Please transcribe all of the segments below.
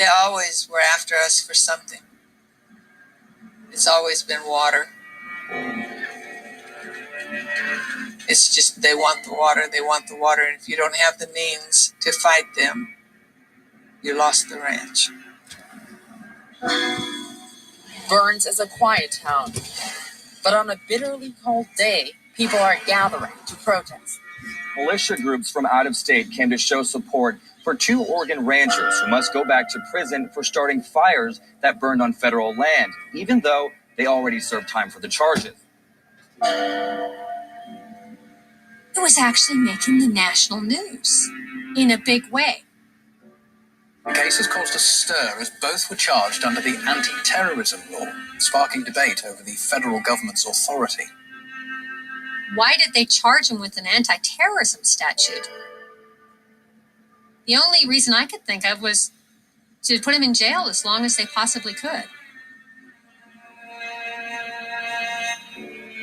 They always were after us for something. It's always been water. It's just they want the water, they want the water, and if you don't have the means to fight them, you lost the ranch. Burns is a quiet town, but on a bitterly cold day, people are gathering to protest. Militia groups from out of state came to show support for 2 Oregon ranchers who must go back to prison for starting fires that burned on federal land, even though they already served time for the charges. It was actually making the national news in a big way. The case has caused a stir as both were charged under the anti-terrorism law, sparking debate over the federal government's authority. Why did they charge him with an anti-terrorism statute? The only reason I could think of was to put him in jail as long as they possibly could.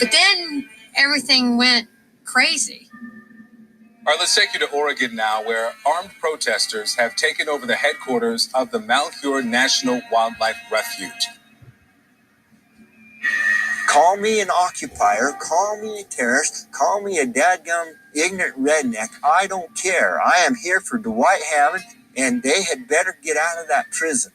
But then everything went crazy. All right, let's take you to Oregon now, where armed protesters have taken over the headquarters of the Malheur National Wildlife Refuge. Call me an occupier, call me a terrorist, call me a dadgum ignorant redneck. I don't care. I am here for Dwight Hammond, and they had better get out of that prison.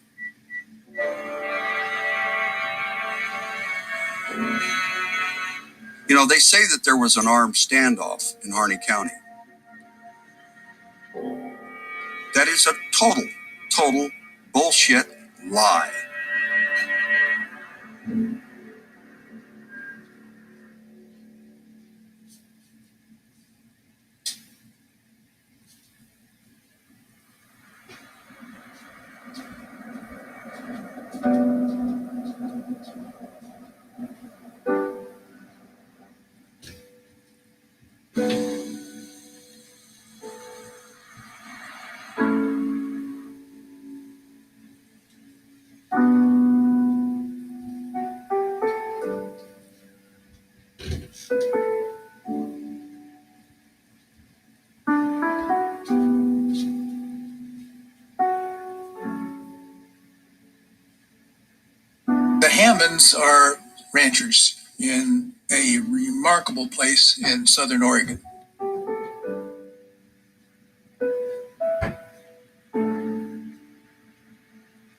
You know, they say that there was an armed standoff in Harney County. That is a total bullshit lie. The Hammonds are ranchers in a remarkable place in southern Oregon.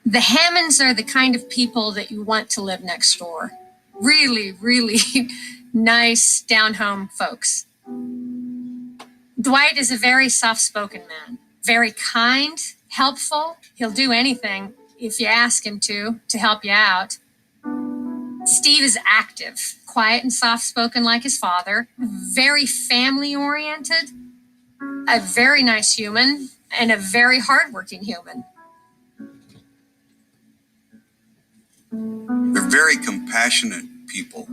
The Hammonds are the kind of people that you want to live next door. Really, really nice, down-home folks. Dwight is a very soft-spoken man, very kind, helpful. He'll do anything if you ask him to help you out. Steve is active, quiet and soft-spoken like his father, very family-oriented, a very nice human, and a very hardworking human. They're very compassionate people.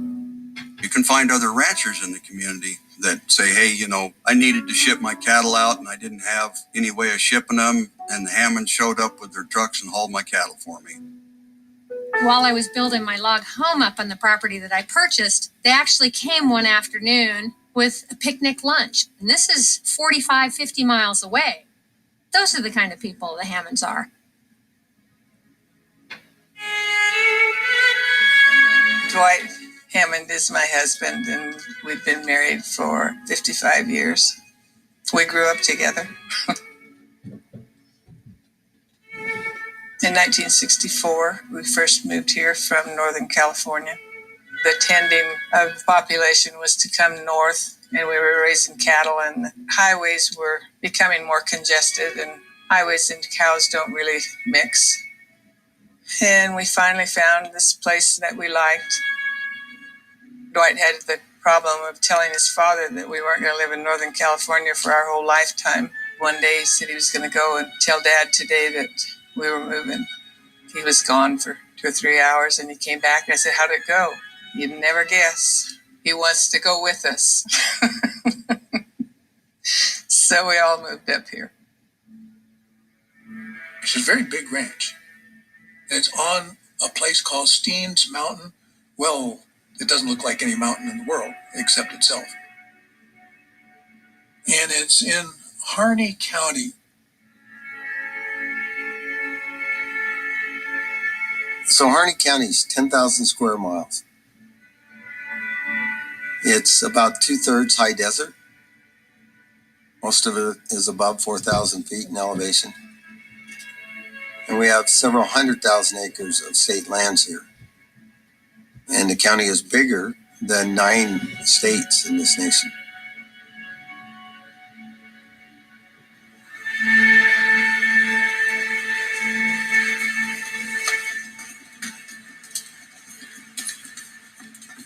You can find other ranchers in the community that say, hey, you know, I needed to ship my cattle out and I didn't have any way of shipping them, and the Hammonds showed up with their trucks and hauled my cattle for me. While I was building my log home up on the property that I purchased, they actually came one afternoon with a picnic lunch. And this is 45, 50 miles away. Those are the kind of people the Hammonds are. Dwight Hammond is my husband, and we've been married for 55 years. We grew up together. In 1964, we first moved here from Northern California. The tending of the population was to come north, and we were raising cattle, and the highways were becoming more congested, and highways and cows don't really mix. And we finally found this place that we liked. Dwight had the problem of telling his father that we weren't going to live in Northern California for our whole lifetime. One day he said he was going to go and tell Dad today that we were moving. He was gone for 2 or 3 hours, and he came back, and I said, how'd it go? You'd never guess. He wants to go with us. So we all moved up here. It's a very big ranch. It's on a place called Steen's Mountain. Well, it doesn't look like any mountain in the world except itself. And it's in Harney County. So Harney County is 10,000 square miles. It's about 2/3 high desert. Most of it is above 4,000 feet in elevation. And we have several 100,000 acres of state lands here. And the county is bigger than 9 states in this nation.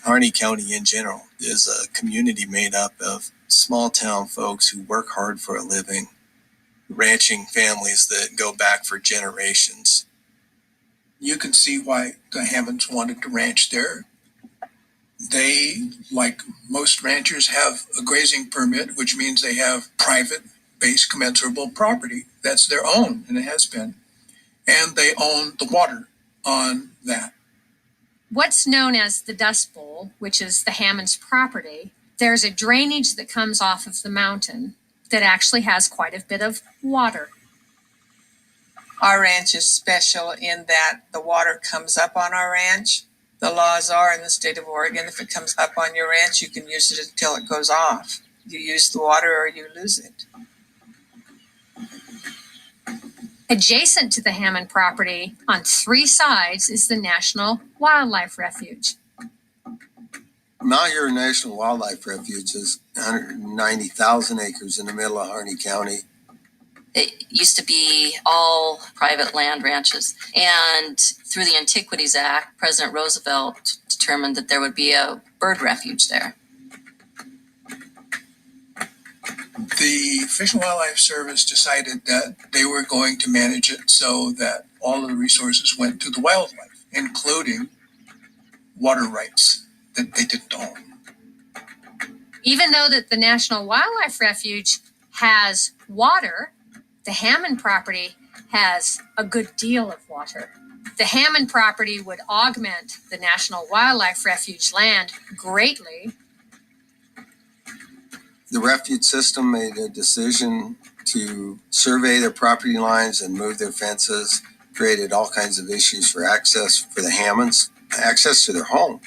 Harney County in general is a community made up of small town folks who work hard for a living, ranching families that go back for generations. You can see why the Hammonds wanted to ranch there. They, like most ranchers, have a grazing permit, which means they have private base commensurable property. That's their own, and it has been. And they own the water on that. What's known as the Dust Bowl, which is the Hammonds' property, there's a drainage that comes off of the mountain that actually has quite a bit of water. Our ranch is special in that the water comes up on our ranch. The laws are in the state of Oregon, if it comes up on your ranch, you can use it until it goes off. You use the water or you lose it. Adjacent to the Hammond property, on 3 sides, is the National Wildlife Refuge. Malheur National Wildlife Refuge is 190,000 acres in the middle of Harney County. It used to be all private land ranches. And through the Antiquities Act, President Roosevelt determined that there would be a bird refuge there. The Fish and Wildlife Service decided that they were going to manage it so that all of the resources went to the wildlife, including water rights that they didn't own. Even though that the National Wildlife Refuge has water, the Hammond property has a good deal of water. The Hammond property would augment the National Wildlife Refuge land greatly. The refuge system made a decision to survey their property lines and move their fences, created all kinds of issues for access for the Hammonds, access to their home.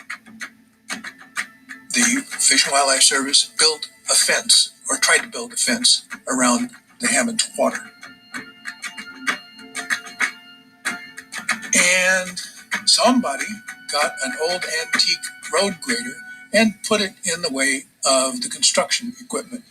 The Fish and Wildlife Service built a fence, or tried to build a fence, around the Hammonds water. And somebody got an old antique road grader and put it in the way of the construction equipment.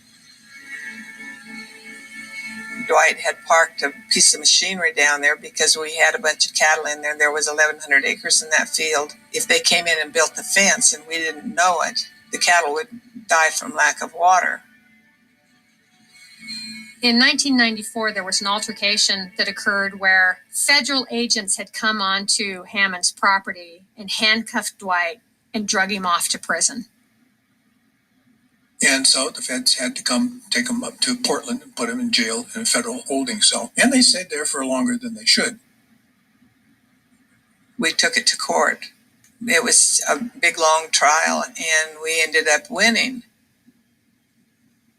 Dwight had parked a piece of machinery down there because we had a bunch of cattle in there. There was 1,100 acres in that field. If they came in and built the fence and we didn't know it, the cattle would die from lack of water. In 1994, there was an altercation that occurred where federal agents had come onto Hammond's property and handcuffed Dwight and drug him off to prison. And so the feds had to come take him up to Portland and put him in jail in a federal holding cell. And they stayed there for longer than they should. We took it to court. It was a big, long trial, and we ended up winning.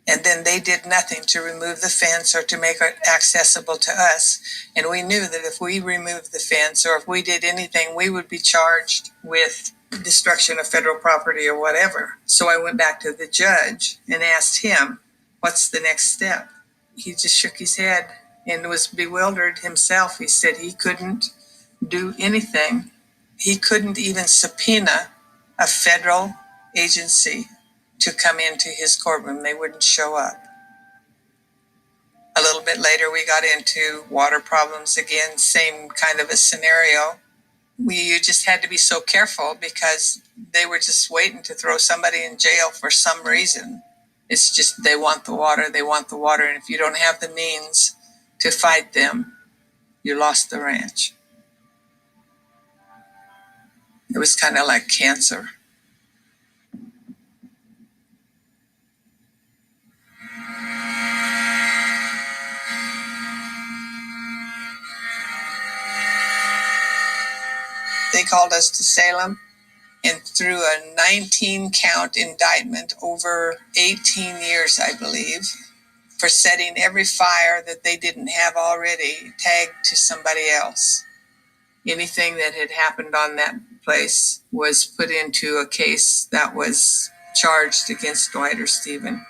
And then they did nothing to remove the fence or to make it accessible to us. And we knew that if we removed the fence or if we did anything, we would be charged with destruction of federal property or whatever. So I went back to the judge and asked him, what's the next step? He just shook his head and was bewildered himself. He said he couldn't do anything. He couldn't even subpoena a federal agency to come into his courtroom. They wouldn't show up. A little bit later, we got into water problems again, same kind of a scenario. You just had to be so careful because they were just waiting to throw somebody in jail for some reason. It's just they want the water, and if you don't have the means to fight them, you lost the ranch. It was kind of like cancer. They called us to Salem and threw a 19-count indictment over 18 years, I believe, for setting every fire that they didn't have already tagged to somebody else. Anything that had happened on that place was put into a case that was charged against Dwight or Stephen.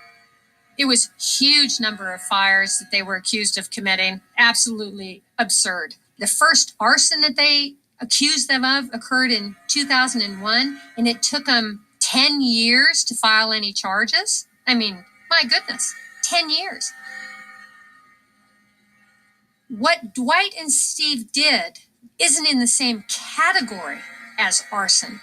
It was a huge number of fires that they were accused of committing. Absolutely absurd. The first arson that they accused them of occurred in 2001, and it took them 10 years to file any charges. I mean, my goodness, 10 years. What Dwight and Steve did isn't in the same category as arson.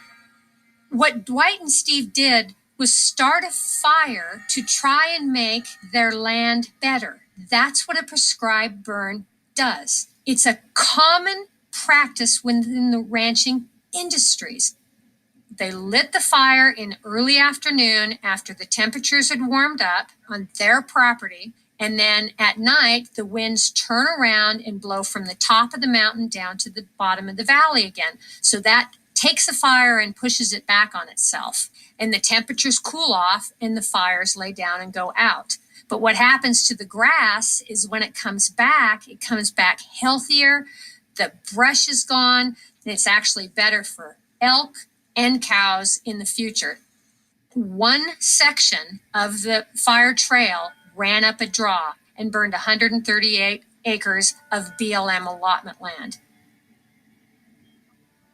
What Dwight and Steve did was start a fire to try and make their land better. That's what a prescribed burn does. It's a common practice within the ranching industries. They lit the fire in early afternoon after the temperatures had warmed up on their property, and then at night the winds turn around and blow from the top of the mountain down to the bottom of the valley again. So that takes the fire and pushes it back on itself. And the temperatures cool off and the fires lay down and go out. But what happens to the grass is when it comes back healthier, the brush is gone, and it's actually better for elk and cows in the future. One section of the fire trail ran up a draw and burned 138 acres of BLM allotment land.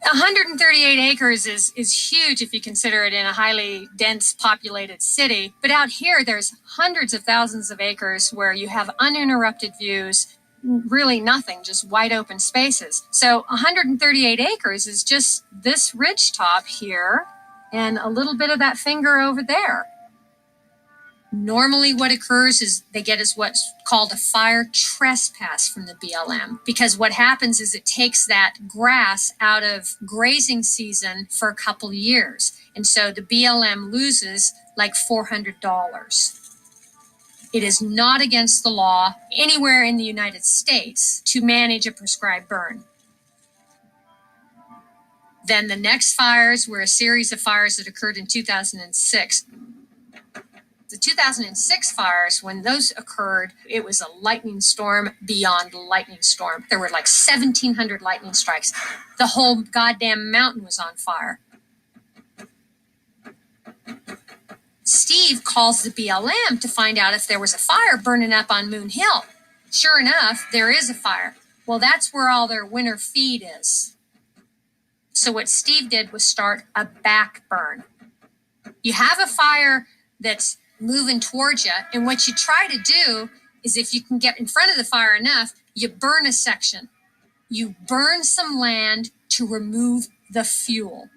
138 acres is huge if you consider it in a highly dense populated city. But out here, there's hundreds of thousands of acres where you have uninterrupted views, really nothing, just wide open spaces. So 138 acres is just this ridge top here and a little bit of that finger over there. Normally what occurs is they get is what's called a fire trespass from the BLM, because what happens is it takes that grass out of grazing season for a couple years. And so the BLM loses like $400. It is not against the law anywhere in the United States to manage a prescribed burn. Then the next fires were a series of fires that occurred in 2006. The 2006 fires, when those occurred, it was a lightning storm beyond lightning storm. There were like 1,700 lightning strikes. The whole goddamn mountain was on fire. Steve calls the BLM to find out if there was a fire burning up on Moon Hill. Sure enough, there is a fire. Well, that's where all their winter feed is. So what Steve did was start a back burn. You have a fire that's moving towards you, and what you try to do is, if you can get in front of the fire enough, you burn a section. You burn some land to remove the fuel.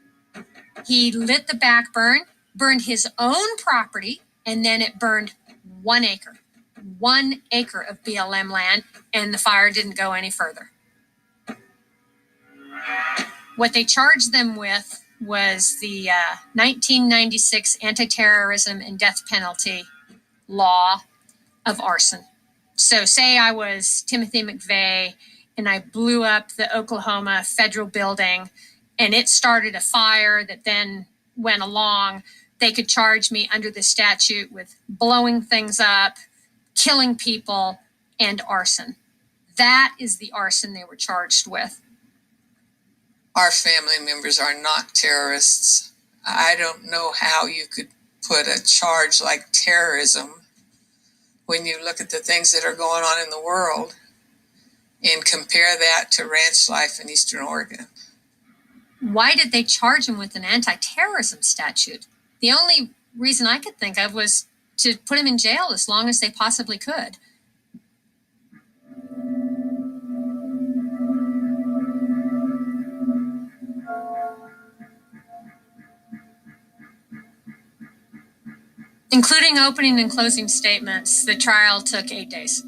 He lit the back burn, burned his own property, and then it burned 1 acre. 1 acre of BLM land, and the fire didn't go any further. What they charged them with was the 1996 anti-terrorism and death penalty law of arson. So say I was Timothy McVeigh and I blew up the Oklahoma federal building and it started a fire that then went along. They could charge me under the statute with blowing things up, killing people, and arson. That is the arson they were charged with. Our family members are not terrorists. I don't know how you could put a charge like terrorism when you look at the things that are going on in the world and compare that to ranch life in Eastern Oregon. Why did they charge him with an anti-terrorism statute? The only reason I could think of was to put him in jail as long as they possibly could. Including opening and closing statements, the trial took 8 days.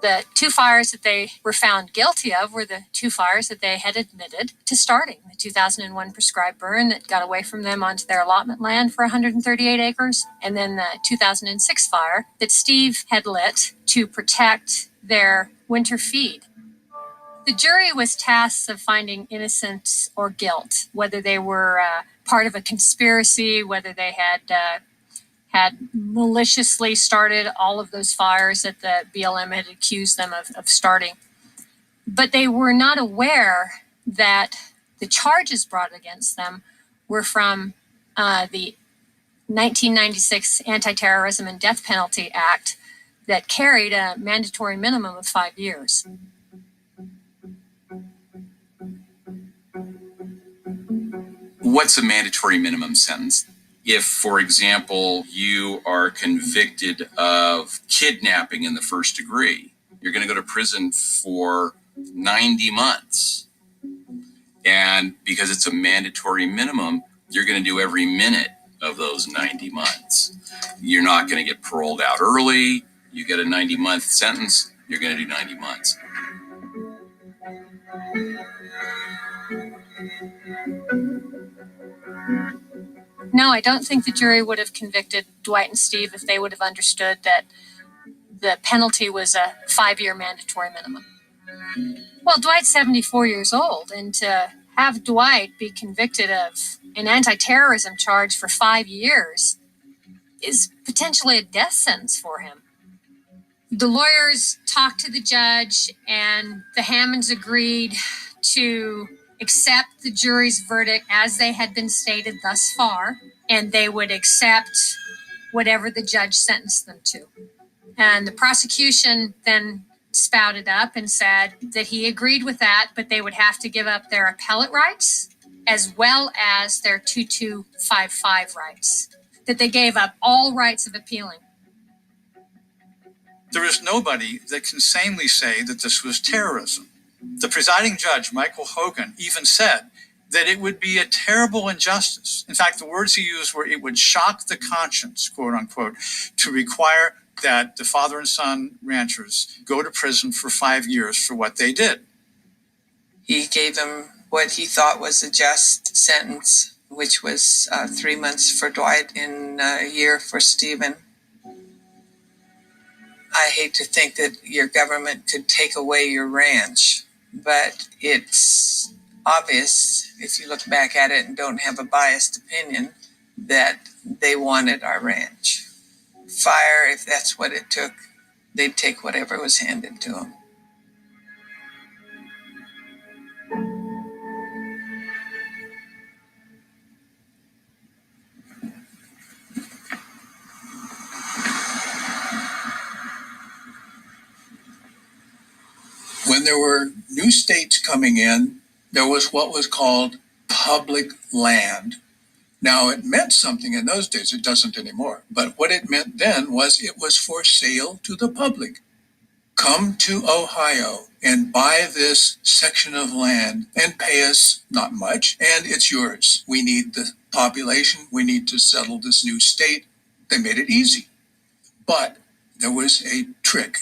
The 2 fires that they were found guilty of were the 2 fires that they had admitted to starting. The 2001 prescribed burn that got away from them onto their allotment land for 138 acres, and then the 2006 fire that Steve had lit to protect their winter feed. The jury was tasked of finding innocence or guilt, whether they were part of a conspiracy, whether they had maliciously started all of those fires that the BLM had accused them of starting. But they were not aware that the charges brought against them were from the 1996 Anti-Terrorism and Death Penalty Act that carried a mandatory minimum of 5 years. What's a mandatory minimum sentence? If, for example, you are convicted of kidnapping in the first degree, you're going to go to prison for 90 months. And because it's a mandatory minimum, you're going to do every minute of those 90 months. You're not going to get paroled out early. You get a 90-month sentence, you're going to do 90 months. No, I don't think the jury would have convicted Dwight and Steve if they would have understood that the penalty was a 5-year mandatory minimum. Well, Dwight's 74 years old, and to have Dwight be convicted of an anti-terrorism charge for 5 years is potentially a death sentence for him. The lawyers talked to the judge, and the Hammonds agreed to accept the jury's verdict as they had been stated thus far, and they would accept whatever the judge sentenced them to. And the prosecution then spouted up and said that he agreed with that, but they would have to give up their appellate rights as well as their 2255 rights, that they gave up all rights of appealing. There is nobody that can sanely say that this was terrorism. The presiding judge, Michael Hogan, even said that it would be a terrible injustice. In fact, the words he used were, it would shock the conscience, quote unquote, to require that the father and son ranchers go to prison for 5 years for what they did. He gave them what he thought was a just sentence, which was 3 months for Dwight and a year for Stephen. I hate to think that your government could take away your ranch, but it's obvious, if you look back at it and don't have a biased opinion, that they wanted our ranch. Fire, if that's what it took, they'd take whatever was handed to them. When there were new states coming in, there was what was called public land. Now, it meant something in those days. It doesn't anymore. But what it meant then was it was for sale to the public. Come to Ohio and buy this section of land and pay us not much, and it's yours. We need the population. We need to settle this new state. They made it easy. But there was a trick.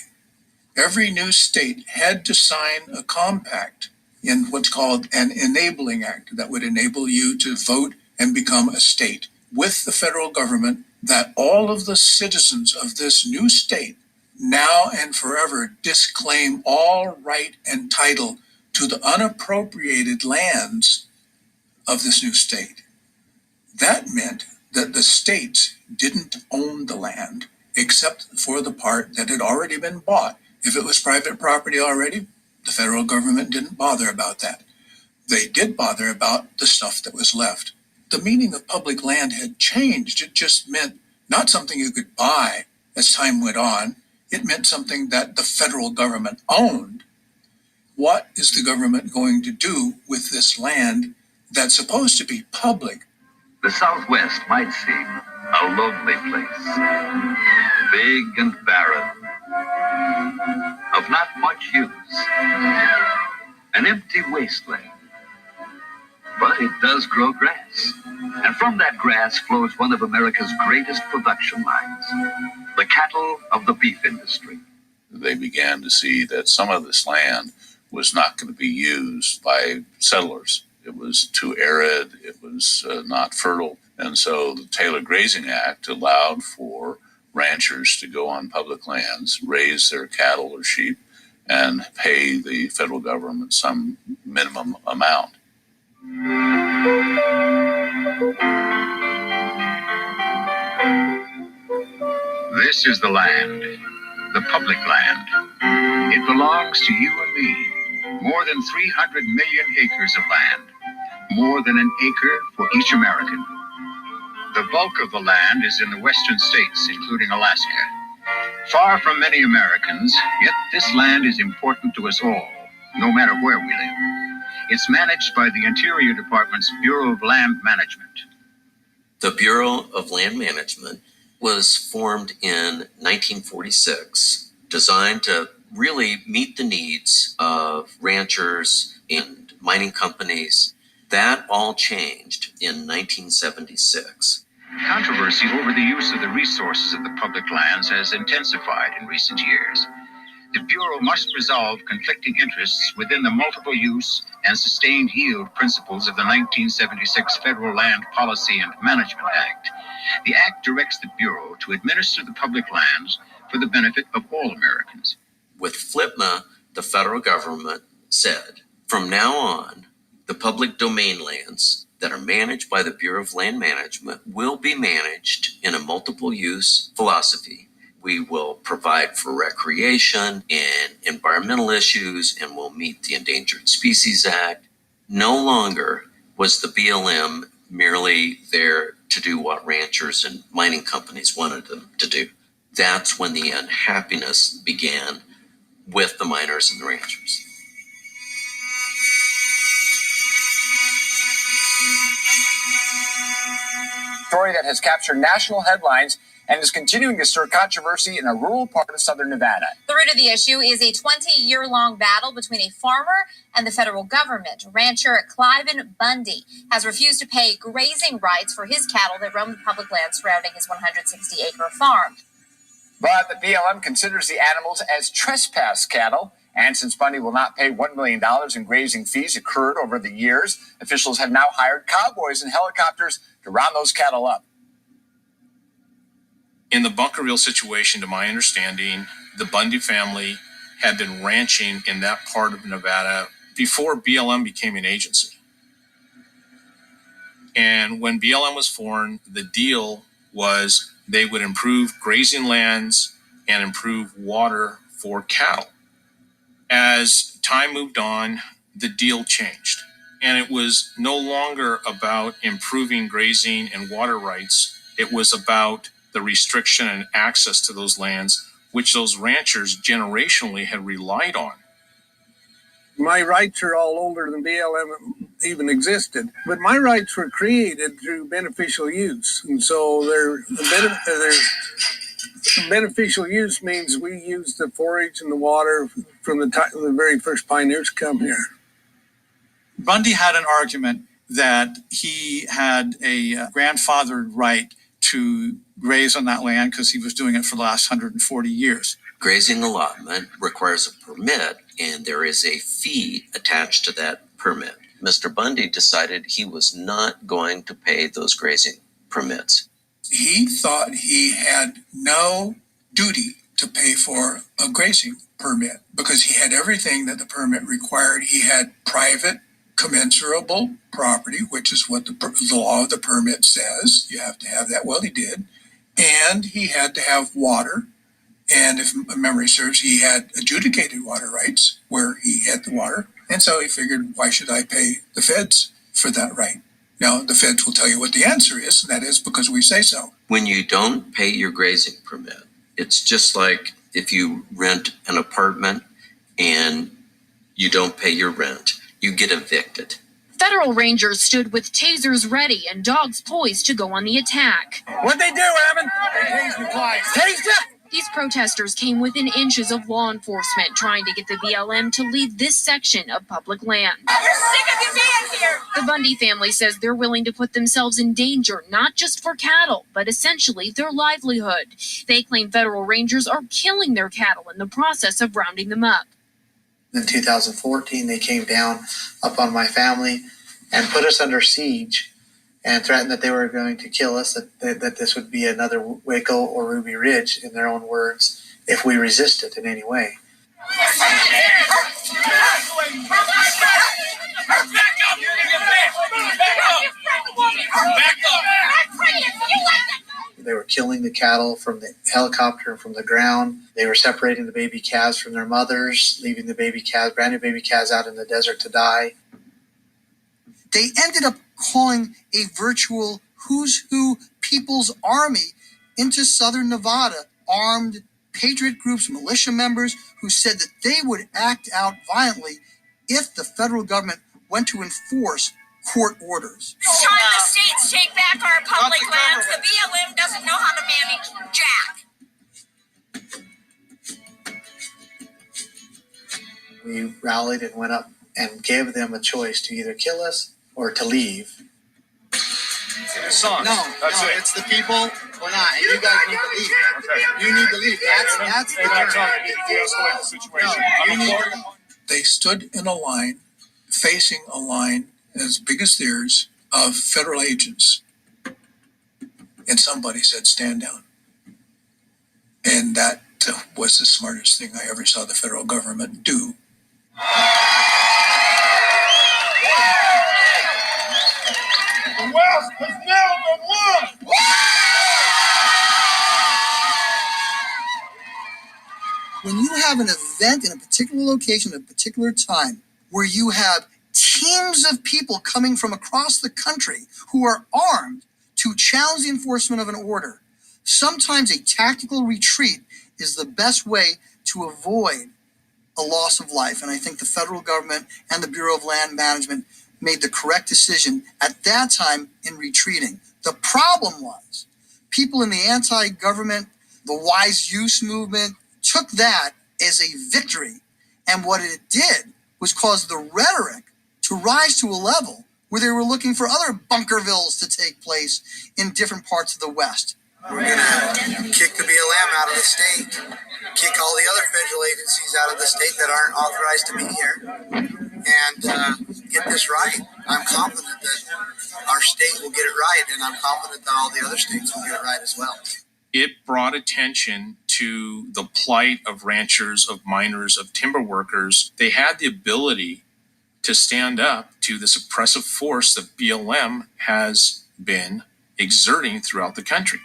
Every new state had to sign a compact in what's called an enabling act that would enable you to vote and become a state with the federal government, that all of the citizens of this new state now and forever disclaim all right and title to the unappropriated lands of this new state. That meant that the states didn't own the land except for the part that had already been bought. If it was private property already, the federal government didn't bother about that. They did bother about the stuff that was left. The meaning of public land had changed. It just meant not something you could buy as time went on. It meant something that the federal government owned. What is the government going to do with this land that's supposed to be public? The Southwest might seem a lonely place, big and barren, of not much use, an empty wasteland. But it does grow grass, and from that grass flows one of America's greatest production lines, the cattle of the beef industry. They began to see that some of this land was not going to be used by settlers. It was too arid, it was not fertile, and so the Taylor Grazing Act allowed for ranchers to go on public lands, raise their cattle or sheep, and pay the federal government some minimum amount. This is the land, the public land. It belongs to you and me. More than 300 million acres of land. More than an acre for each American. The bulk of the land is in the western states, including Alaska. Far from many Americans, yet this land is important to us all, no matter where we live. It's managed by the Interior Department's Bureau of Land Management. The Bureau of Land Management was formed in 1946, designed to really meet the needs of ranchers and mining companies. That all changed in 1976. Controversy over the use of the resources of the public lands has intensified in recent years. The Bureau must resolve conflicting interests within the multiple use and sustained yield principles of the 1976 Federal Land Policy and Management Act. The Act directs the Bureau to administer the public lands for the benefit of all Americans. With FLPMA, the federal government said, from now on, the public domain lands that are managed by the Bureau of Land Management will be managed in a multiple use philosophy. We will provide for recreation and environmental issues, and will meet the Endangered Species Act. No longer was the BLM merely there to do what ranchers and mining companies wanted them to do. That's when the unhappiness began with the miners and the ranchers. Story that has captured national headlines and is continuing to stir controversy in a rural part of southern Nevada. The root of the issue is a 20-year-long battle between a farmer and the federal government. Rancher Cliven Bundy has refused to pay grazing rights for his cattle that roam the public land surrounding his 160-acre farm. But the BLM considers the animals as trespass cattle. And since Bundy will not pay $1 million in grazing fees accrued over the years, officials have now hired cowboys and helicopters to round those cattle up. In the Bunkerville situation, to my understanding, the Bundy family had been ranching in that part of Nevada before BLM became an agency. And when BLM was formed, the deal was they would improve grazing lands and improve water for cattle. As time moved on, the deal changed. And it was no longer about improving grazing and water rights. It was about the restriction and access to those lands, which those ranchers generationally had relied on. My rights are all older than BLM even existed, but my rights were created through beneficial use. And so beneficial use means we use the forage and the water from the very first pioneers come here. Bundy had an argument that he had a grandfathered right to graze on that land because he was doing it for the last 140 years. Grazing allotment requires a permit, and there is a fee attached to that permit. Mr. Bundy decided he was not going to pay those grazing permits. He thought he had no duty to pay for a grazing permit because he had everything that the permit required. He had private commensurable property, which is what the law of the permit says. You have to have that. Well, he did. And he had to have water. And if memory serves, he had adjudicated water rights where he had the water. And so he figured, why should I pay the feds for that right? Now, the feds will tell you what the answer is, and that is because we say so. When you don't pay your grazing permit, it's just like if you rent an apartment and you don't pay your rent, you get evicted. Federal rangers stood with tasers ready and dogs poised to go on the attack. What'd they do, Evan? They tased me twice. Tased ya? These protesters came within inches of law enforcement trying to get the BLM to leave this section of public land. You're sick of you being here! The Bundy family says they're willing to put themselves in danger, not just for cattle, but essentially their livelihood. They claim federal rangers are killing their cattle in the process of rounding them up. In 2014, they came down up on my family and put us under siege and threatened that they were going to kill us, that this would be another Waco or Ruby Ridge, in their own words, if we resisted in any way. They were killing the cattle from the helicopter and from the ground. They were separating the baby calves from their mothers, leaving the baby calves, brand new baby calves out in the desert to die. They ended up calling a virtual who's who people's army into southern Nevada, armed patriot groups, militia members who said that they would act out violently if the federal government went to enforce court orders. It's time the states take back our public lands. The BLM doesn't know how to manage jack. We rallied and went up and gave them a choice to either kill us or to leave. In a song. It's the people or not. And you guys need to leave. Okay. You need to leave. That's the situation. They stood in a line, facing a line as big as theirs of federal agents. And somebody said, stand down. And that was the smartest thing I ever saw the federal government do. The West has now been won! When you have an event in a particular location at a particular time where you have teams of people coming from across the country who are armed to challenge the enforcement of an order, sometimes a tactical retreat is the best way to avoid a loss of life. And I think the federal government and the Bureau of Land Management made the correct decision at that time in retreating. The problem was people in the anti-government, the wise use movement, took that as a victory. And what it did was cause the rhetoric to rise to a level where they were looking for other Bunkervilles to take place in different parts of the West. We're going to kick the BLM out of the state, kick all the other federal agencies out of the state that aren't authorized to be here, and get this right. I'm confident that our state will get it right, and I'm confident that all the other states will get it right as well. It brought attention to the plight of ranchers, of miners, of timber workers. They had the ability to stand up to this oppressive force that BLM has been exerting throughout the country.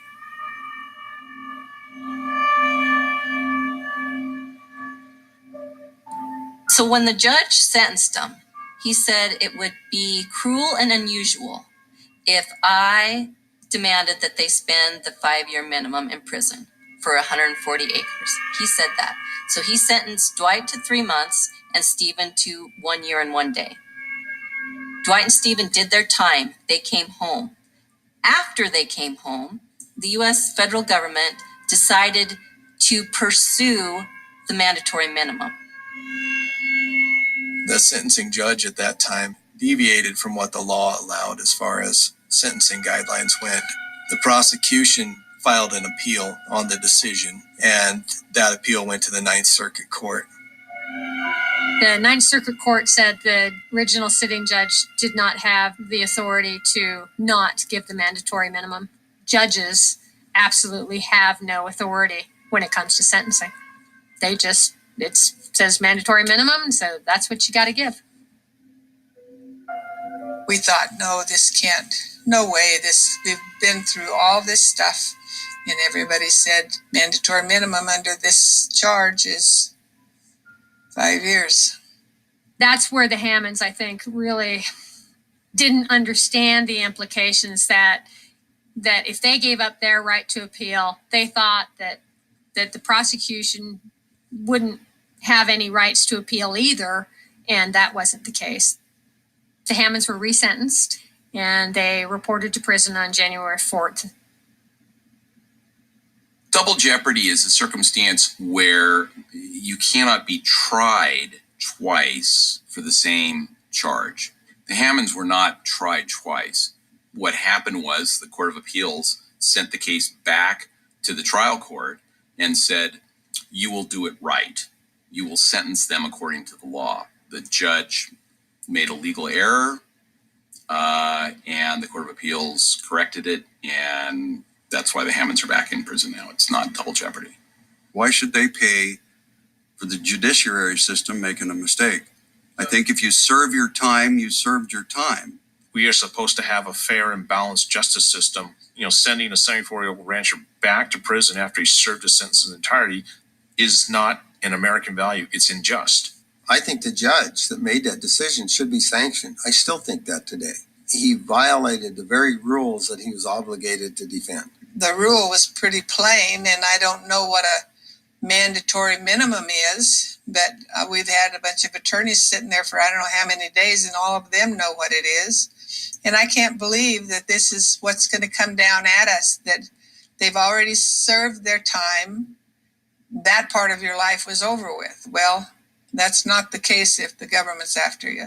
So when the judge sentenced him, he said it would be cruel and unusual if I demanded that they spend the 5-year minimum in prison for 140 acres. He said that. So he sentenced Dwight to 3 months and Stephen to 1 year and 1 day. Dwight and Stephen did their time. They came home. After they came home, the U.S. federal government decided to pursue the mandatory minimum. The sentencing judge at that time deviated from what the law allowed as far as sentencing guidelines went. The prosecution filed an appeal on the decision, and that appeal went to the Ninth Circuit Court. The Ninth Circuit Court said the original sitting judge did not have the authority to not give the mandatory minimum. Judges absolutely have no authority when it comes to sentencing. They just, it says mandatory minimum, so that's what you got to give. We thought, no, this can't, no way, we've been through all this stuff, and everybody said mandatory minimum under this charge is 5 years. That's where the Hammonds, I think, really didn't understand the implications that if they gave up their right to appeal, they thought that the prosecution wouldn't have any rights to appeal either, and that wasn't the case. The Hammonds were resentenced, and they reported to prison on January 4th. Double jeopardy is a circumstance where you cannot be tried twice for the same charge. The Hammonds were not tried twice. What happened was the Court of Appeals sent the case back to the trial court and said, you will do it right. You will sentence them according to the law. The judge made a legal error, and the Court of Appeals corrected it, and that's why the Hammonds are back in prison now. It's not double jeopardy. Why should they pay for the judiciary system making a mistake? I think if you serve your time, you served your time. we are supposed to have a fair and balanced justice system. Sending a 74-year-old rancher back to prison after he served his sentence in entirety is not an American value. It's unjust. I think the judge that made that decision should be sanctioned. I still think that today. He violated the very rules that he was obligated to defend. The rule was pretty plain, and I don't know what a mandatory minimum is, but we've had a bunch of attorneys sitting there for I don't know how many days, and all of them know what it is. And I can't believe that this is what's going to come down at us, that they've already served their time. That part of your life was over with. Well, that's not the case if the government's after you.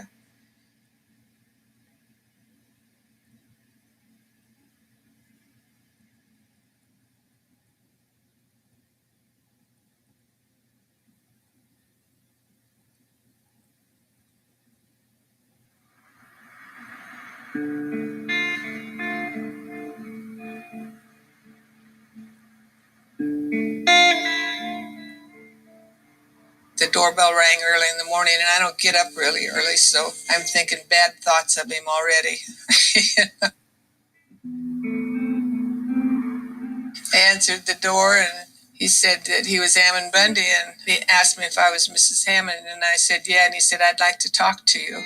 The doorbell rang early in the morning, and I don't get up really early, so I'm thinking bad thoughts of him already. I answered the door, and he said that he was Ammon Bundy, and he asked me if I was Mrs. Hammond, and I said, yeah, and he said, I'd like to talk to you.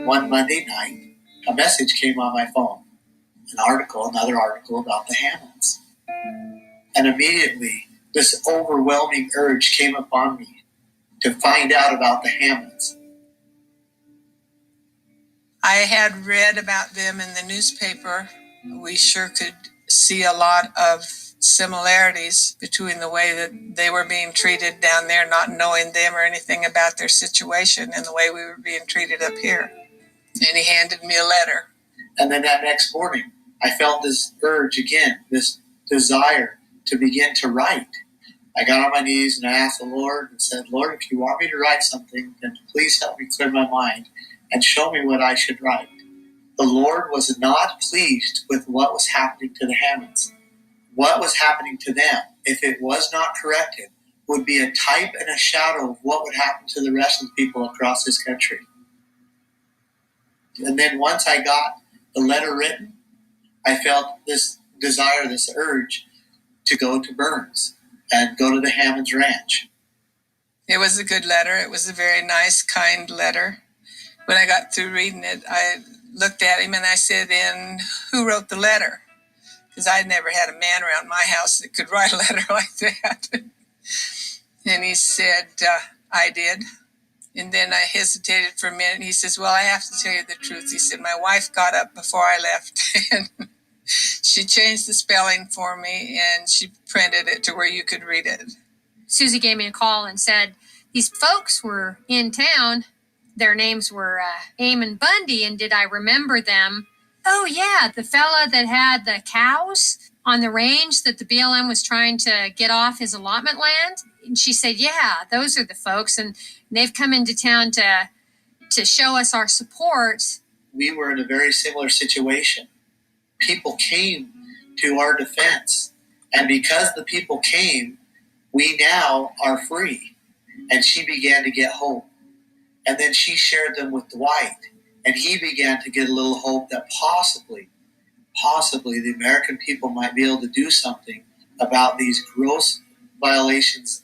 One Monday night, a message came on my phone, another article about the Hammonds. And immediately, this overwhelming urge came upon me to find out about the Hammonds. I had read about them in the newspaper. We sure could see a lot of similarities between the way that they were being treated down there, not knowing them or anything about their situation, and the way we were being treated up here. And he handed me a letter. And then that next morning, I felt this urge again, this desire to begin to write. I got on my knees and I asked the Lord and said, Lord, if you want me to write something, then please help me clear my mind and show me what I should write. The Lord was not pleased with what was happening to the Hammonds. What was happening to them, if it was not corrected, would be a type and a shadow of what would happen to the rest of the people across this country. And then once I got the letter written, I felt this desire, this urge to go to Burns and go to the Hammonds Ranch. It was a good letter. It was a very nice, kind letter. When I got through reading it, I looked at him and I said, and who wrote the letter? Because I'd never had a man around my house that could write a letter like that. And he said, I did. And then I hesitated for a minute. And he says, well, I have to tell you the truth. He said, my wife got up before I left. And she changed the spelling for me, and she printed it to where you could read it. Susie gave me a call and said, these folks were in town. Their names were Ammon Bundy, and did I remember them? Oh, yeah, the fella that had the cows on the range that the BLM was trying to get off his allotment land. And she said, yeah, those are the folks, and they've come into town to show us our support. We were in a very similar situation. People came to our defense, and because the people came, we now are free. And she began to get hope. And then she shared them with Dwight, and he began to get a little hope that possibly the American people might be able to do something about these gross violations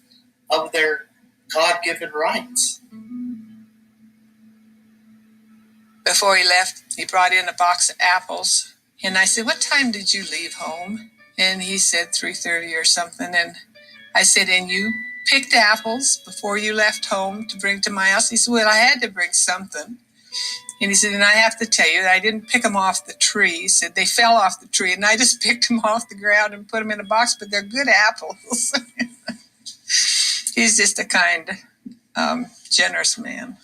of their God-given rights. Before he left, he brought in a box of apples. And I said, what time did you leave home? And he said 3:30 or something. And I said, and you picked apples before you left home to bring to my house? He said, well, I had to bring something. And he said, and I have to tell you that I didn't pick them off the tree. He said, they fell off the tree, and I just picked them off the ground and put them in a box, but they're good apples. He's just a kind, generous man.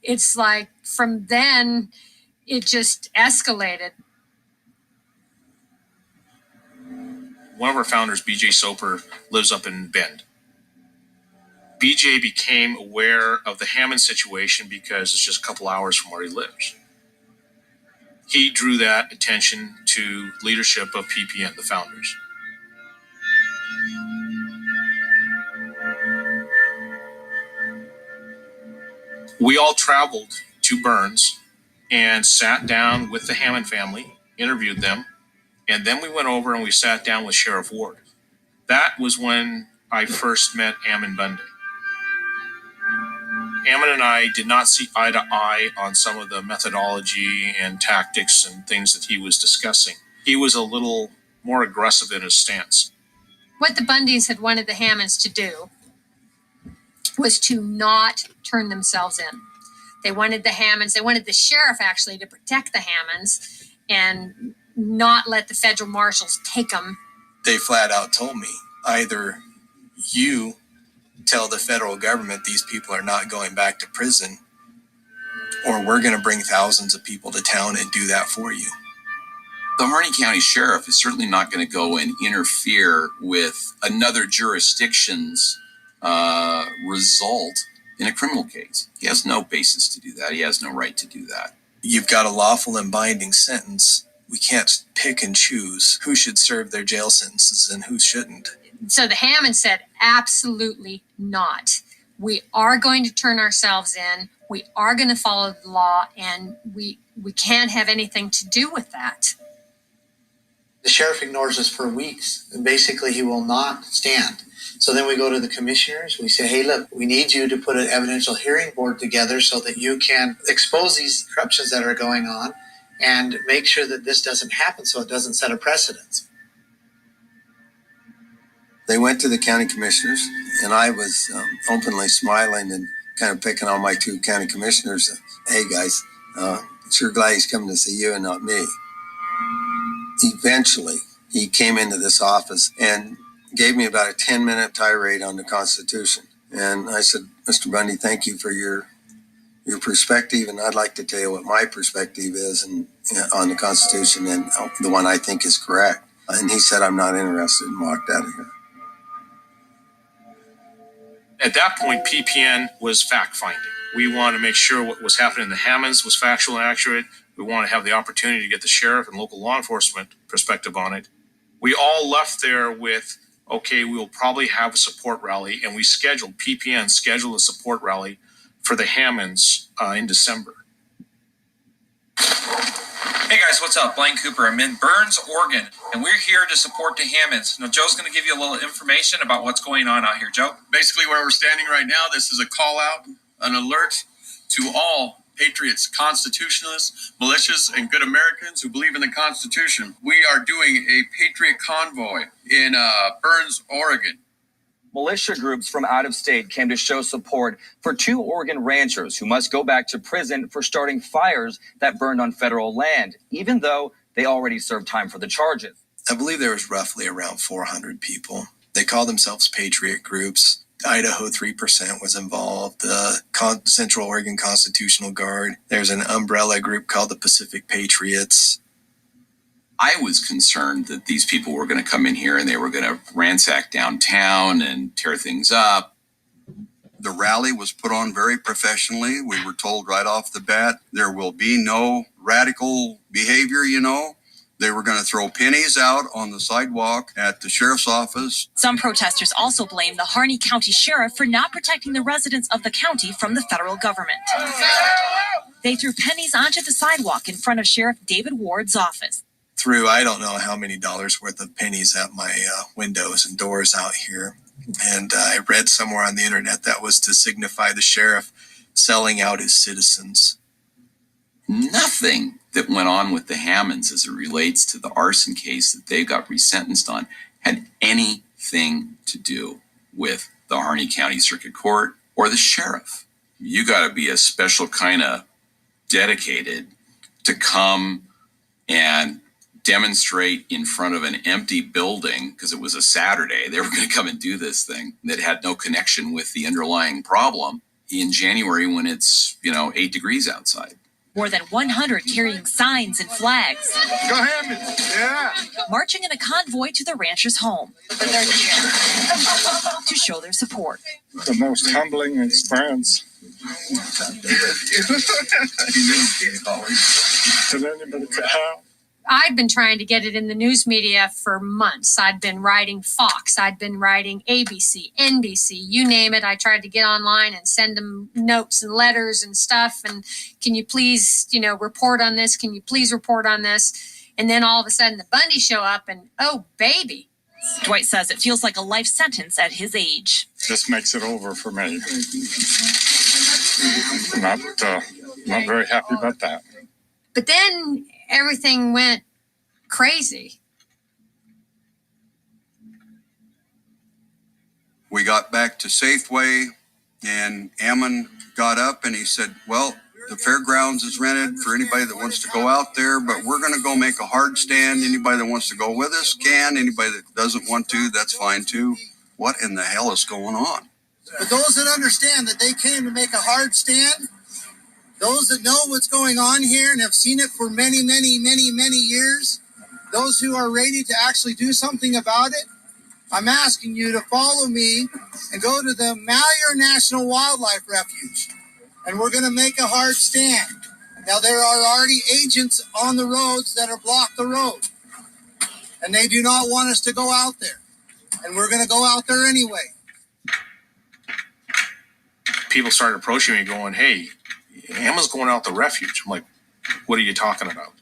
It's like from then, it just escalated. One of our founders, BJ Soper, lives up in Bend. BJ became aware of the Hammond situation because it's just a couple hours from where he lives. He drew that attention to leadership of PPN, the founders. We all traveled to Burns and sat down with the Hammond family, interviewed them, and then we went over and we sat down with Sheriff Ward. That was when I first met Ammon Bundy. Ammon and I did not see eye to eye on some of the methodology and tactics and things that he was discussing. He was a little more aggressive in his stance. What the Bundys had wanted the Hammonds to do was to not turn themselves in. They wanted the Hammonds, they wanted the sheriff actually to protect the Hammonds and not let the federal marshals take them. They flat out told me, either you tell the federal government these people are not going back to prison, or we're going to bring thousands of people to town and do that for you. The Harney County Sheriff is certainly not going to go and interfere with another jurisdiction's result in a criminal case. He has no basis to do that. He has no right to do that. You've got a lawful and binding sentence. We can't pick and choose who should serve their jail sentences and who shouldn't. So the Hammonds said, absolutely not. We are going to turn ourselves in. We are going to follow the law, and we can't have anything to do with that. The sheriff ignores us for weeks, and basically he will not stand. So then we go to the commissioners. We say, hey, look, we need you to put an evidential hearing board together so that you can expose these corruptions that are going on and make sure that this doesn't happen so it doesn't set a precedence. They went to the county commissioners, and I was openly smiling and kind of picking on my two county commissioners. Hey, guys, sure glad he's coming to see you and not me. Eventually, he came into this office and gave me about a 10-minute tirade on the Constitution. And I said, Mr. Bundy, thank you for your perspective, and I'd like to tell you what my perspective is on the Constitution and the one I think is correct. And he said, I'm not interested, and walked out of here. At that point, PPN was fact-finding. We wanted to make sure what was happening in the Hammonds was factual and accurate. We wanted to have the opportunity to get the sheriff and local law enforcement perspective on it. We all left there with, okay, we will probably have a support rally, and PPN scheduled a support rally for the Hammonds in December. Hey guys, what's up? Blaine Cooper. I'm in Burns, Oregon, and we're here to support the Hammonds. Now, Joe's going to give you a little information about what's going on out here. Joe? Basically, where we're standing right now, this is a call out, an alert to all patriots, constitutionalists, militias, and good Americans who believe in the Constitution. We are doing a patriot convoy in Burns, Oregon. Militia groups from out of state came to show support for two Oregon ranchers who must go back to prison for starting fires that burned on federal land, even though they already served time for the charges. I believe there was roughly around 400 people. They call themselves patriot groups. Idaho 3% was involved. The Central Oregon Constitutional Guard. There's an umbrella group called the Pacific Patriots. I was concerned that these people were going to come in here and they were going to ransack downtown and tear things up. The rally was put on very professionally. We were told right off the bat, there will be no radical behavior, They were going to throw pennies out on the sidewalk at the sheriff's office. Some protesters also blame the Harney County Sheriff for not protecting the residents of the county from the federal government. They threw pennies onto the sidewalk in front of Sheriff David Ward's office. Threw I don't know how many dollars worth of pennies at my windows and doors out here. And I read somewhere on the internet that was to signify the sheriff selling out his citizens. Nothing that went on with the Hammonds as it relates to the arson case that they got resentenced on had anything to do with the Harney County Circuit Court or the sheriff. You got to be a special kind of dedicated to come and demonstrate in front of an empty building, because it was a Saturday. They were going to come and do this thing that had no connection with the underlying problem in January when it's, 8 degrees outside. More than 100 carrying signs and flags. Go Hammonds! Yeah! Marching in a convoy to the rancher's home. But they're here to show their support. The most humbling experience that anybody could have. I'd been trying to get it in the news media for months. I'd been writing Fox. I'd been writing ABC, NBC, you name it. I tried to get online and send them notes and letters and stuff. And can you please, report on this? Can you please report on this? And then all of a sudden the Bundy show up and, oh, baby. Dwight says it feels like a life sentence at his age. This makes it over for me. Not very happy about that. But then everything went crazy. We got back to Safeway, and Ammon got up and he said, well, the fairgrounds is rented for anybody that wants to go out there, but we're going to go make a hard stand. Anybody that wants to go with us can. Anybody that doesn't want to, that's fine too. What in the hell is going on? For those that understand that they came to make a hard stand, those that know what's going on here and have seen it for many, many, many, many years, those who are ready to actually do something about it, I'm asking you to follow me and go to the Malheur National Wildlife Refuge. And we're going to make a hard stand. Now, there are already agents on the roads that have blocked the road. And they do not want us to go out there. And we're going to go out there anyway. People started approaching me going, hey, Emma's going out the refuge. I'm like, what are you talking about?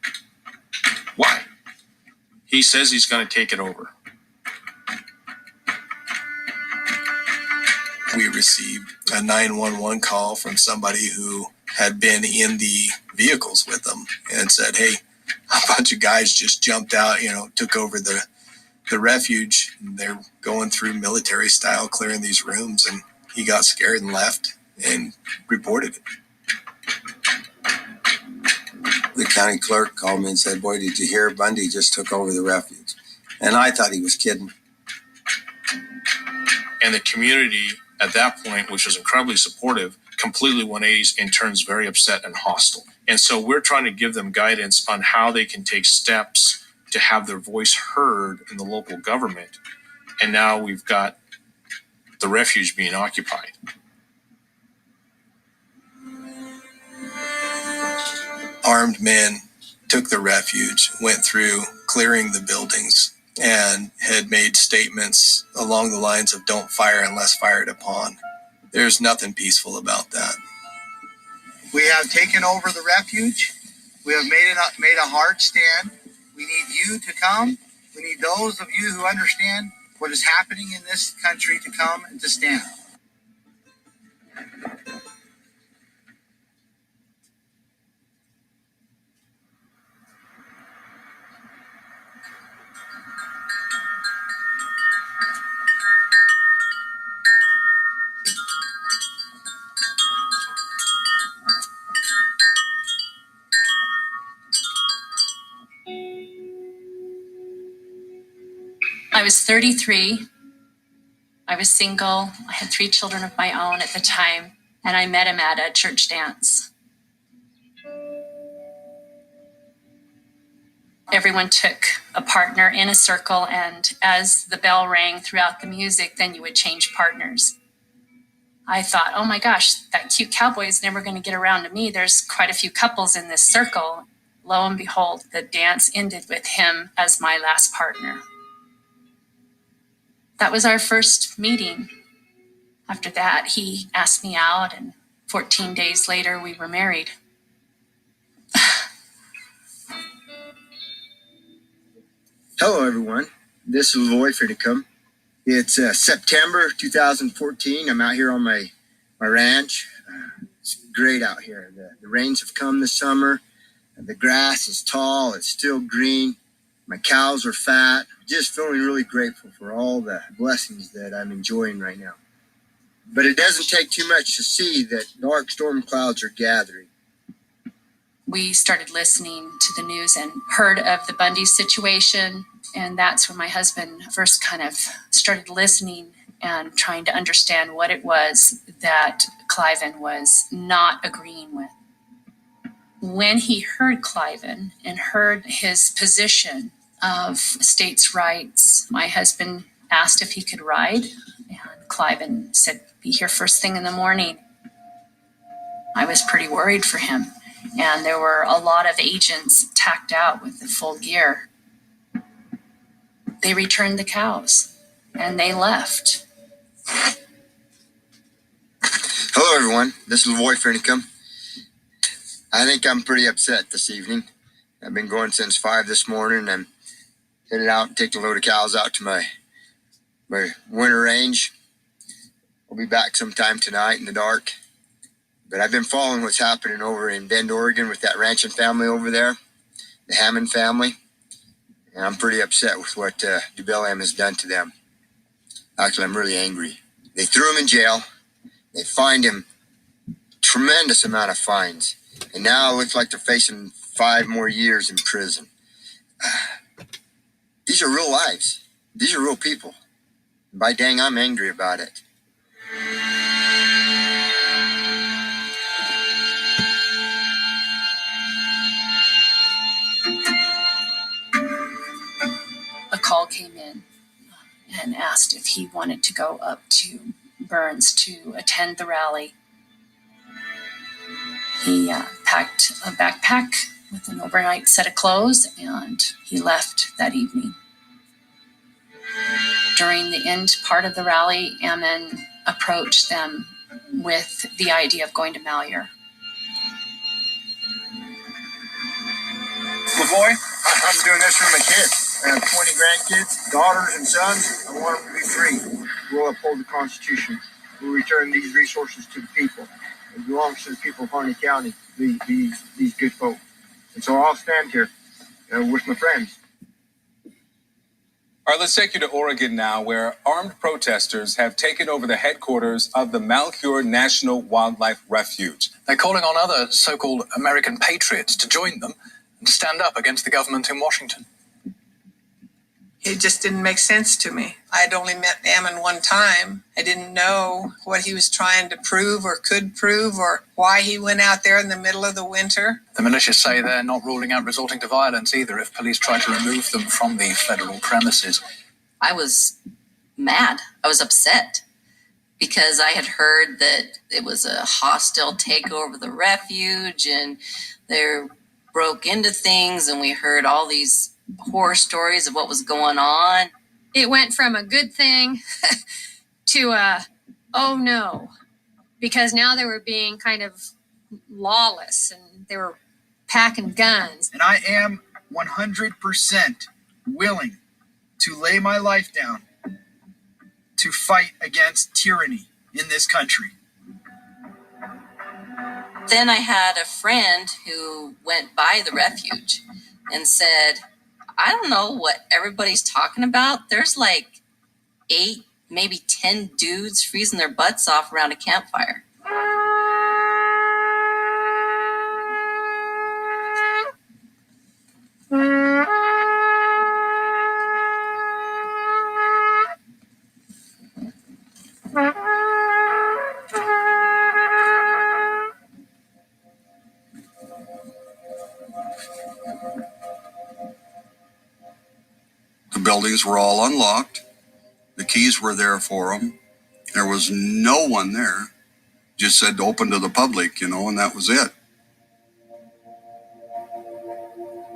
Why? He says he's going to take it over. We received a 911 call from somebody who had been in the vehicles with them and said, hey, a bunch of guys just jumped out, took over the refuge. And they're going through military style, clearing these rooms. And he got scared and left and reported it. The county clerk called me and said, boy, did you hear Bundy just took over the refuge? And I thought he was kidding. And the community at that point, which was incredibly supportive, completely 180s and turns very upset and hostile. And so we're trying to give them guidance on how they can take steps to have their voice heard in the local government. And now we've got the refuge being occupied. Armed men took the refuge, went through clearing the buildings, and had made statements along the lines of don't fire unless fired upon. There's nothing peaceful about that. We have taken over the refuge. We have made a hard stand. We need you to come. We need those of you who understand what is happening in this country to come and to stand. I was 33. I was single. I had 3 children of my own at the time, and I met him at a church dance. Everyone took a partner in a circle, and as the bell rang throughout the music, then you would change partners. I thought, oh my gosh, that cute cowboy is never going to get around to me. There's quite a few couples in this circle. Lo and behold, the dance ended with him as my last partner. That was our first meeting. After that, he asked me out, and 14 days later, we were married. Hello, everyone. This is LaVoy Finicum. It's September 2014. I'm out here on my ranch. It's great out here. The rains have come this summer. The grass is tall. It's still green. My cows are fat. Just feeling really grateful for all the blessings that I'm enjoying right now. But it doesn't take too much to see that dark storm clouds are gathering. We started listening to the news and heard of the Bundy situation. And that's when my husband first kind of started listening and trying to understand what it was that Cliven was not agreeing with. When he heard Cliven and heard his position of states' rights, my husband asked if he could ride, and Cliven said, be here first thing in the morning. I was pretty worried for him. and there were a lot of agents tacked out with the full gear. They returned the cows and they left. Hello, everyone. This is LaVoy Finicum. I think I'm pretty upset this evening. I've been going since 5 this morning. I'm headed out and taking a load of cows out to my winter range. I'll be back sometime tonight in the dark. But I've been following what's happening over in Bend, Oregon with that ranching family over there, the Hammond family. And I'm pretty upset with what BLM has done to them. Actually, I'm really angry. They threw him in jail. They fined him tremendous amount of fines. And now it looks like they're facing 5 more years in prison. These are real lives. These are real people. By dang, I'm angry about it. A call came in and asked if he wanted to go up to Burns to attend the rally. He packed a backpack with an overnight set of clothes and he left that evening. During the end part of the rally, Ammon approached them with the idea of going to Malheur. LaVoy, I'm doing this for my kids. I have 20 grandkids, daughters and sons. I want them to be free. We'll uphold the Constitution. We'll return these resources to the people. It belongs to the people of Harney County, these good folk. And so I'll stand here with my friends. All right, let's take you to Oregon now, where armed protesters have taken over the headquarters of the Malheur National Wildlife Refuge. They're calling on other so-called American patriots to join them and to stand up against the government in Washington. It just didn't make sense to me. I'd only met Ammon one time. I didn't know what he was trying to prove or could prove or why he went out there in the middle of the winter. The militias say they're not ruling out resorting to violence either if police try to remove them from the federal premises. I was mad. I was upset because I had heard that it was a hostile takeover of the refuge and they broke into things, and we heard all these horror stories of what was going on. It went from a good thing to a, oh no, because now they were being kind of lawless and they were packing guns. And I am 100% willing to lay my life down to fight against tyranny in this country. Then I had a friend who went by the refuge and said, I don't know what everybody's talking about. There's like 8, maybe 10 dudes freezing their butts off around a campfire. The buildings were all unlocked. The keys were there for them. There was no one there. Just said open to the public, and that was it.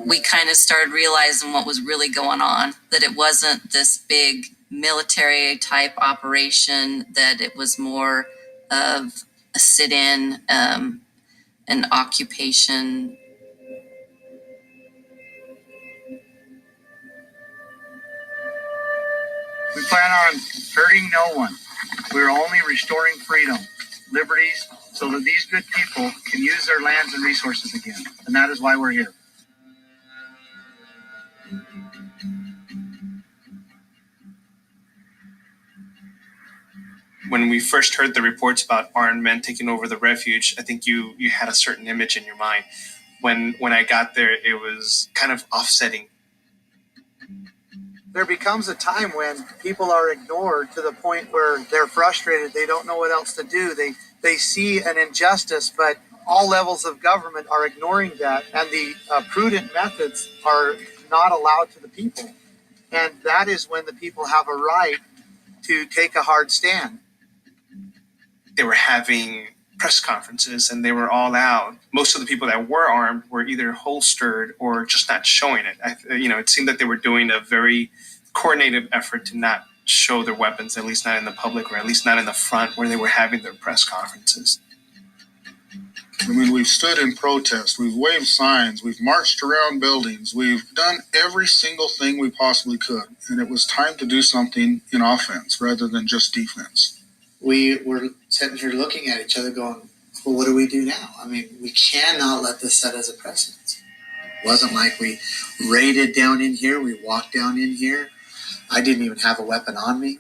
We kind of started realizing what was really going on, that it wasn't this big military type operation, that it was more of a sit-in, an occupation. We plan on hurting no one. We're only restoring freedom, liberties, so that these good people can use their lands and resources again. And that is why we're here. When we first heard the reports about armed men taking over the refuge, I think you had a certain image in your mind. When I got there, it was kind of offsetting. There becomes a time when people are ignored to the point where they're frustrated. They don't know what else to do. They see an injustice, but all levels of government are ignoring that, and the prudent methods are not allowed to the people. And that is when the people have a right to take a hard stand. They were having press conferences, and they were all out. Most of the people that were armed were either holstered or just not showing it. It seemed that they were doing a very coordinated effort to not show their weapons, at least not in the public, or at least not in the front where they were having their press conferences. I mean, we've stood in protest, we've waved signs, we've marched around buildings, we've done every single thing we possibly could. And it was time to do something in offense rather than just defense. We were sitting here looking at each other going, well, what do we do now? I mean, we cannot let this set as a precedent. It wasn't like we raided down in here, we walked down in here. I didn't even have a weapon on me.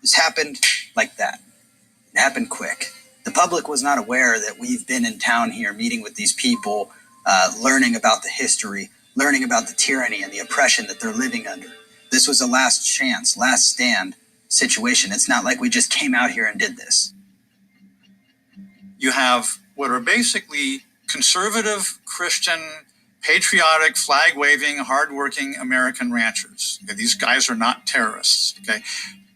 This happened like that. It happened quick. The public was not aware that we've been in town here meeting with these people, learning about the history, learning about the tyranny and the oppression that they're living under. This was a last chance, last stand situation. It's not like we just came out here and did this. You have what are basically conservative, Christian, patriotic, flag-waving, hardworking American ranchers. Okay, these guys are not terrorists. Okay,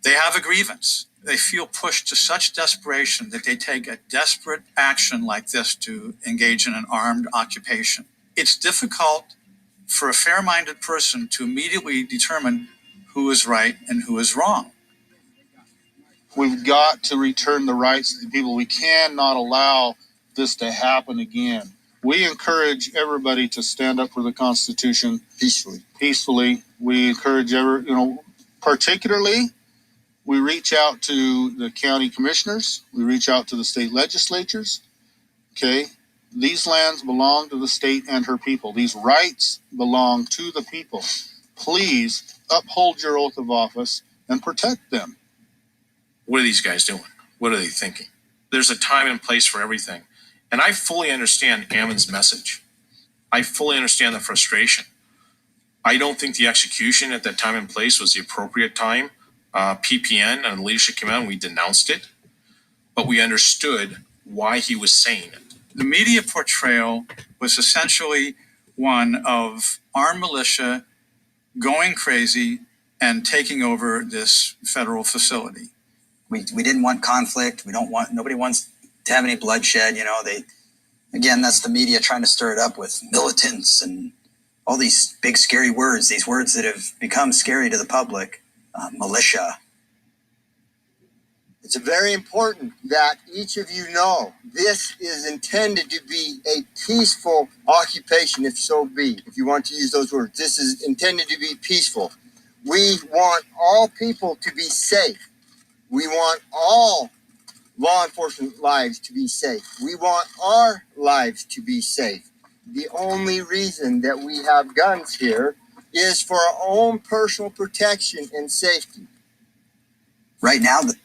they have a grievance. They feel pushed to such desperation that they take a desperate action like this to engage in an armed occupation. It's difficult for a fair-minded person to immediately determine who is right and who is wrong. We've got to return the rights to the people. We cannot allow this to happen again. We encourage everybody to stand up for the Constitution peacefully. We encourage particularly, we reach out to the county commissioners. We reach out to the state legislatures. Okay, these lands belong to the state and her people. These rights belong to the people. Please uphold your oath of office and protect them. What are these guys doing? What are they thinking? There's a time and place for everything. And I fully understand Hammonds' message. I fully understand the frustration. I don't think the execution at that time and place was the appropriate time. PPN and leadership came out and we denounced it, but we understood why he was saying it. The media portrayal was essentially one of armed militia going crazy and taking over this federal facility. We didn't want conflict. Nobody wants to have any bloodshed. That's the media trying to stir it up with militants and all these big scary words, these words that have become scary to the public. Militia. It's very important that each of you know this is intended to be a peaceful occupation, if so be, if you want to use those words. This is intended to be peaceful. We want all people to be safe. We want all law enforcement lives to be safe. We want our lives to be safe. The only reason that we have guns here is for our own personal protection and safety. Right now, the